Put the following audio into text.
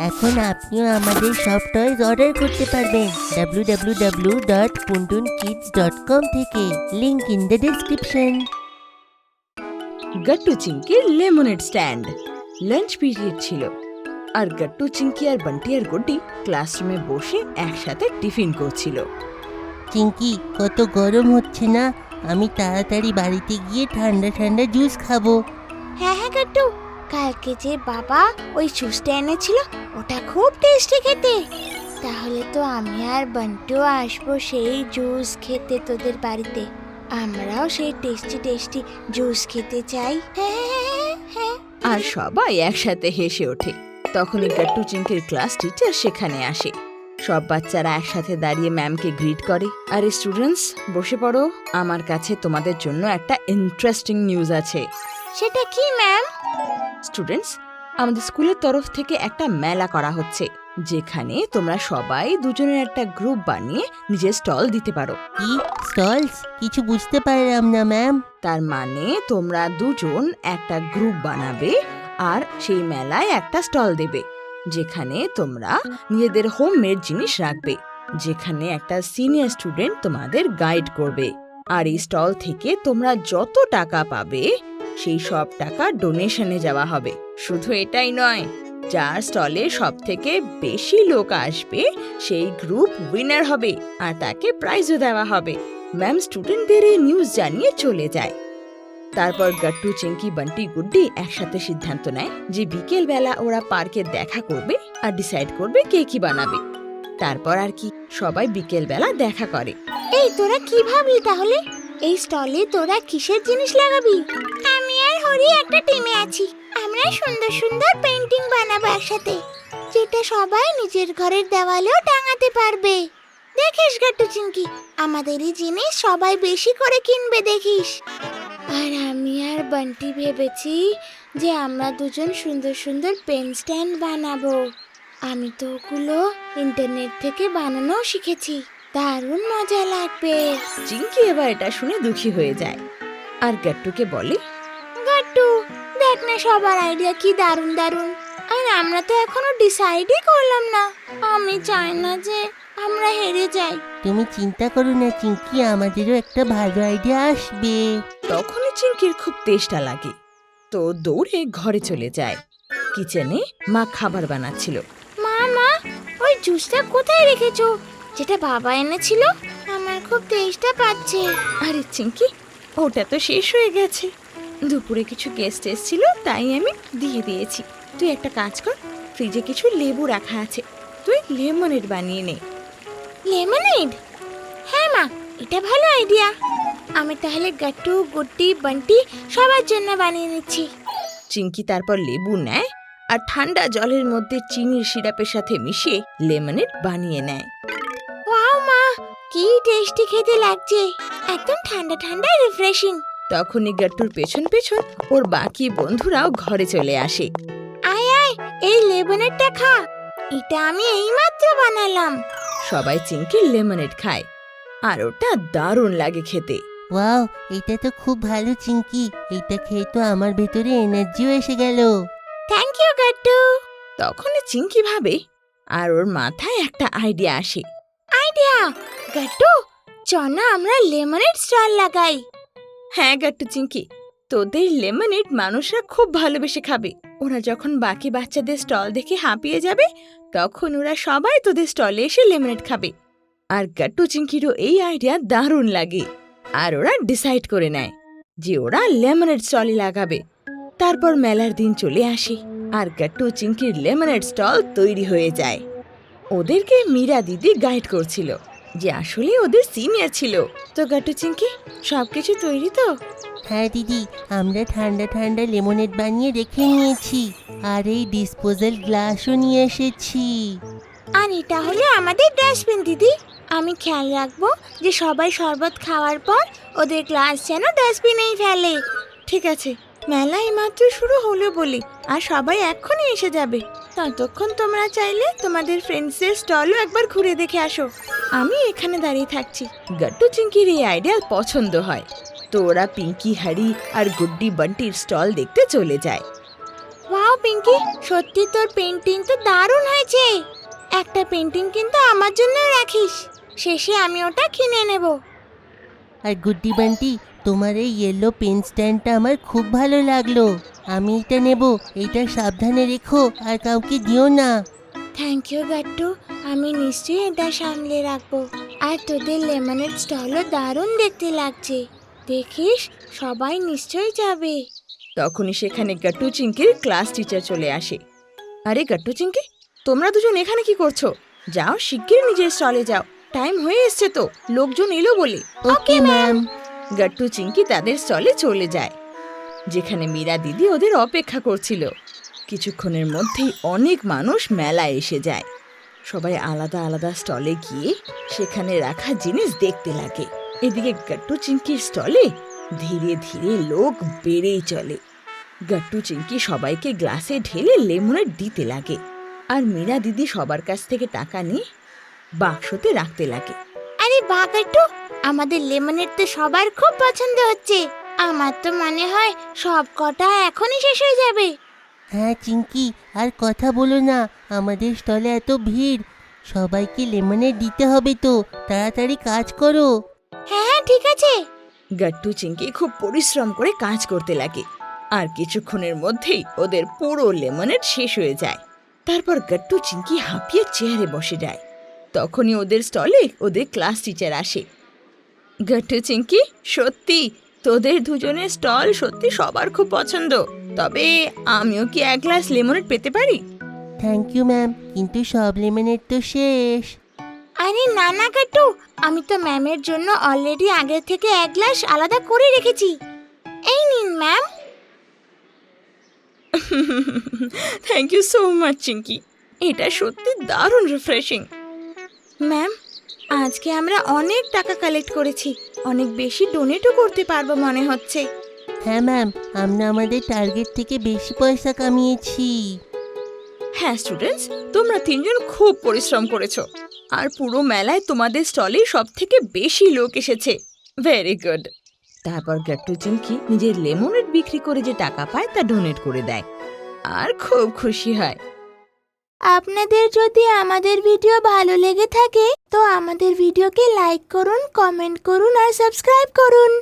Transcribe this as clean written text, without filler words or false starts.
এখন আপনিও আমাদের সব টয়েস অর্ডার করতে পারবেন www.puntunkids.com থেকে। Link in the description. Gattu চিংকির লেমনেড স্ট্যান্ড। লাঞ্চ পিরিয়ড ছিল আর গট্টু চিংকি আর বান্টি আর গুড্ডি ক্লাসরুমে বসে একসাথে টিফিন করছিল। চিঙ্কি, কত গরম হচ্ছে না? আমি তাড়াতাড়ি বাড়িতে গিয়ে ঠান্ডা ঠান্ডা জুস খাবো। হ্যাঁ হ্যাঁ গট্টু, কালকে যে বাবা ওই জুসটা এনেছিল ওটা খুব টেস্টি খেতে। তাহলে তো আমি আর বান্টু আসবো সেই জুস খেতে তোদের বাড়িতে। আমরাও সেই টেস্টি টেস্টি জুস খেতে চাই। হ্যাঁ হ্যাঁ হ্যাঁ। আর সবাই একসাথে হেসে ওঠে। তখনই গট্টু চিংকির ক্লাস টিচার সেখানে আসে। সব বাচ্চারা একসাথে দাঁড়িয়ে ম্যামকে গ্রিট করে। আরে স্টুডেন্টস, বসে পড়ো, আমার কাছে তোমাদের জন্য একটা ইন্টারেস্টিং নিউজ আছে। সেটা কি ম্যাম? স্টুডেন্টস, আমাদের স্কুলের তরফ থেকে একটা মেলা করা হচ্ছে, যেখানে তোমরা সবাই দুজনের একটা গ্রুপ বানিয়ে নিজের স্টল দিতে পারো। কি স্টলস? কিছু বুঝতে পারলাম না ম্যাম। তার মানে তোমরা দুজন একটা গ্রুপ বানাবে আর সেই মেলায় একটা স্টল দেবে, যেখানে তোমরা নিজেদের হোমমেড জিনিস রাখবে, যেখানে একটা সিনিয়র স্টুডেন্ট তোমাদের গাইড করবে। আর এই স্টল থেকে তোমরা যত টাকা পাবে সেই সব টাকা ডোনেশনে যাওয়া হবে। শুধু এটাই নয়, যার স্টলে সব থেকে বেশি লোক আসবে সেই গ্রুপ উইনার হবে আর তাকে প্রাইজও দেওয়া হবে। ম্যাম স্টুডেন্টদের এই নিউজ জানিয়ে চলে যায়। তারপর গট্টু চিংকি বান্টি গুড্ডি একসাথে সিদ্ধান্ত নেয় যে বিকেল বেলা ওরা পার্কে দেখা করবে আর ডিসাইড করবে কে কি বানাবে। তারপর আর কি, সবাই বিকেল বেলা দেখা করে। এই তোরা কি ভাবলি তাহলে? এই স্টলে তোরা কিসের জিনিস লাগাবি? আমি আর হরি একটা টিমে আছি। আমরা সুন্দর সুন্দর পেইন্টিং বানাবো একসাথে, যেটা সবাই নিজের ঘরের দেওয়ালেও টাঙাতে পারবে। দেখিস গট্টু চিংকি, আমাদের এই জিনিস সবাই বেশি করে কিনবে দেখিস। আর আমি আর বান্টি ভেবেছি যে আমরা দুজন সুন্দর সুন্দর পেন স্ট্যান্ড বানাবো। আমি তো ওগুলো ইন্টারনেট থেকে বানানো শিখেছি, দারুণ মজা লাগবে। চিংকি এবার এটা শুনে দুঃখী হয়ে যায় আর গট্টুকে বলে, গট্টু দেখ না, সবার আইডিয়া কি দারুণ দারুণ, আর আমরা তো এখনো ডিসাইডই করলাম না। আমি চাই না যে আমরা হেরে যাই। তুমি চিন্তা করো না চিঙ্কি, আমাদেরও একটা ভালো আইডিয়া আসবে। তখনই চিংকির খুব তেষ্টা লাগে, তো দৌড়ে ঘরে চলে যায়। কিচেনে মা খাবার বানাচ্ছিল। মা মা, ওই জুসটা কোথায় রেখেছো যেটা বাবা এনেছিল? আমার খুব তেষ্টা পাচ্ছে। আরে চিংকি, ওটা তো শেষ হয়ে গেছে। দুপুরে কিছু গেস্ট এসেছিল, তাই আমি দিয়ে দিয়েছি। তুই একটা কাজ কর, ফ্রিজে কিছু লেবু রাখা আছে, তুই লেমনেড বানিয়ে নে। লেমনেড? হ্যাঁ মা, এটা ভালো আইডিয়া। আমি তাহলে গট্টু গুড্ডি বান্টি সবার জন্য বানিয়ে নিচ্ছি। চিংকি তারপর লেবু নেয় আর ঠান্ডা জলের মধ্যে চিনির সিরাপের সাথে মিশিয়ে লেমনেড বানিয়ে নেয়। ওয়াও মা, কি টেস্টি খেতে লাগছে, একদম ঠান্ডা ঠান্ডা রিফ্রেশিং। তখনই গট্টুর পেছন পেছন ওর বাকি বন্ধুরাও ঘরে চলে আসে। আয় আয়, এই লেমনেডটা খা, এটা আমি এইমাত্র বানালাম। সবাই চিংকির লেমনেড খায় আর ওটা দারুণ লাগে খেতে। ওয়াও, এটা তো খুব ভালো চিঙ্কি। এটা খেয়ে তো আমার ভেতরে এনার্জিও এসে গেল। Thank you Gattu. তখনই চিংকি ভাবে আর ওর মাথায় একটা আইডিয়া আসে। আইডিয়া! গট্টু, চল না আমরা লেমনেড স্টল লাগাই। হ্যাঁ গট্টু চিংকি, তোদের লেমনেড মানুষরা খুব ভালোবেসে খাবে। ওরা যখন বাকি বাচ্চাদের স্টল দেখে হাঁপিয়ে যাবে, তখন ওরা সবাই তোদের স্টলে এসে লেমনেড খাবে। আর গট্টু চিংকিরও এই আইডিয়া দারুণ লাগে আর ওরা ডিসাইড করে নেয় যে ওরা লেমনেড স্টলই লাগাবে। তারপর মেলার দিন চলে আসে আর গট্টু চিংকির লেমনেড স্টল তৈরি হয়ে যায়। ওদেরকে মীরা দিদি গাইড করছিল, যে আসলে ওদের সিনিয়র ছিল। তো গট্টু চিংকি, সবকিছু তৈরি তো? হ্যাঁ দিদি, আমরা ঠান্ডা ঠান্ডা লেমনেড বানিয়ে রেখে নিয়েছি, আর এই ডিসপোজাল গ্লাসও নিয়ে এসেছি। আর এটা হলো আমাদের ডাস্টবিন দিদি। আমি খেয়াল রাখবো যে সবাই শরবত খাওয়ার পর ওদের গ্লাস যেন ডাস্টবিনেই ফেলে। ঠিক আছে, মেলা এইমাত্র শুরু হলো বলি, আর সবাই এক্ষুনি এসে যাবে। ততক্ষণ তোমরা চাইলে তোমাদের ফ্রেন্ডসদের স্টলও একবার ঘুরে দেখে আসো। আমি এখানে দাঁড়িয়ে থাকছি। গট্টু চিংকির এই আইডিয়া পছন্দ হয়, তো ওরা পিঙ্কি, হারি আর গুড্ডি বান্টির স্টল দেখতে চলে যায়। ওয়াও পিঙ্কি, সত্যি তোর পেন্টিং তো দারুণ হয়েছে। একটা পেন্টিং কিন্তু আমার জন্য রাখিস, শেষে আমি ওটা কিনে নেব। আর গুড্ডি বান্টি, তোমার এই ইয়েলো পেন স্ট্যান্ডটা আমার খুব ভালো লাগলো। আমি এটা নেব। এটা সাবধানে রেখো আর কাউকে দিও না। থ্যাংক ইউ গাট্টু, আমি নিশ্চয়ই এটা সামলে রাখবো। আর তোদের লেমনের স্টলও দারুণ দেখতে লাগছে, দেখিস সবাই নিশ্চয়ই যাবে। তখনই সেখানে গাট্টু চিংকির ক্লাস টিচার চলে আসে। আরে গাট্টু চিংকি, তোমরা দুজন এখানে কি করছো? যাও শিগগির নিজের স্টলে যাও, টাইম হয়ে এসছে তো, লোকজন এলো বলে। Okay ma'am. গাট্টু চিংকি তাদের স্টলে চলে যায়, যেখানে মীরা দিদি ওদের অপেক্ষা করছিল। কিছুক্ষণের মধ্যেই অনেক মানুষ মেলায় এসে যায়। সবাই আলাদা আলাদা স্টলে গিয়ে সেখানে রাখা জিনিস দেখতে লাগে। এদিকে গাট্টু চিংকির স্টলে ধীরে ধীরে লোক বেড়েই চলে। গাট্টু চিংকি সবাইকে গ্লাসে ঢেলে লেমনেড দিতে লাগে, আর মীরা দিদি সবার কাছ থেকে টাকা নিয়ে বাক্সতে রাখতে লাগে। আরে বাহ গাট্টু, আমাদের লেমনের তো সবার খুব পছন্দ হচ্ছে। আমার তো মনে হয় সব কটা এখনই শেষ হয়ে যাবে। হ্যাঁ চিঙ্কি, আর কথা বলো না, আমাদের স্টলে এত ভিড়, সবাইকে লেমনেড দিতে হবে তো, তাড়াতাড়ি কাজ করো। হ্যাঁ হ্যাঁ ঠিক আছে। গাট্টু চিংকি খুব পরিশ্রম করে কাজ করতে লাগে, আর কিছুক্ষণের মধ্যেই ওদের পুরো লেমনেড শেষ হয়ে যায়। তারপর গাট্টু চিংকি হাঁপিয়ে চেয়ারে বসে যায়। তখনই ওদের স্টলে ওদের ক্লাস টিচার আসে। গাট্টু চিংকি, সত্যি তোদের দুজনের স্টল সত্যি সবার খুব পছন্দ, তবে আমিও কি এক গ্লাস লেমনেড পেতে পারি? থ্যাংক ইউ ম্যাম, কিন্তু সব লেমনেড তো শেষ। আরে না না গাট্টু, আমি তো ম্যামের জন্য অলরেডি আগে থেকে এক গ্লাস আলাদা করে রেখেছি। এই নিন ma'am. Thank you so much Chinki, এটা সত্যি দারুণ রিফ্রেশিং। ম্যাম, আজকে আমরা অনেক টাকা কালেক্ট করেছি, অনেক বেশি ডোনেটও করতে পারবো মনে হচ্ছে। হ্যাঁ ম্যাম, আমরা আমাদের টার্গেট থেকে বেশি পয়সা কামিয়েছি। হ্যাঁ স্টুডেন্টস, তোমরা তিনজন খুব পরিশ্রম করেছো, আর পুরো মেলায় তোমাদের স্টলে সব থেকে বেশি লোক এসেছে। Very good. তারপর গাট্টু চিংকি নিজের লেমনেড বিক্রি করে যে টাকা পায় তা ডোনেট করে দেয়, আর খুব খুশি হয়। আপনাদের যদি আমাদের ভিডিও ভালো লেগে থাকে তো আমাদের ভিডিওকে লাইক করুন, কমেন্ট করুন আর সাবস্ক্রাইব করুন।